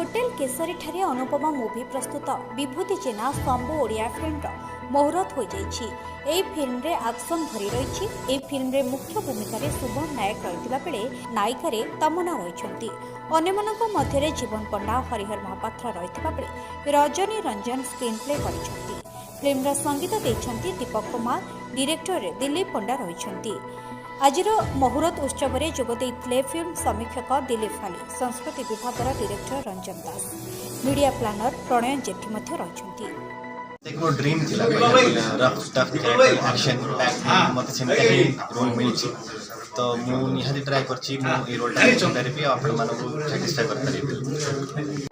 Hotel Kesari ठारे Anupama movie प्रस्तुत विभूति जेना Shambhu Odia film मुहूर्त हो जाइए। फिल्म रे एक्शन भरी रही। ए फिल्म रे मुख्य भूमिका रे शुभम नायक रही बेले नायिका रे तमन्ना रही। अन्यମାନଙ୍କ ମଧ୍ୟରେ जीवन पंडा हरिहर महापात्र रही बेले रजनी रंजन स्क्रीन प्ले कर फिल्म संगीत देते दीपक कुमार, डायरेक्टर दिलीप पंडा रही। आज मुहूर्त उत्सव में जोगदे फिल्म समीक्षक दिलीप फाली, संस्कृति विभाग डायरेक्टर रंजन दास, मीडिया प्लानर प्रणय जेठी रही। देखो ड्रीम थिला रफ स्टफ एक्शन पैक मते सेमते रोल मिलछि तो मु निहाती ट्राई करछि मु ए रोल टा करबी आपण मानको सैटिस्फाई कर परिबे।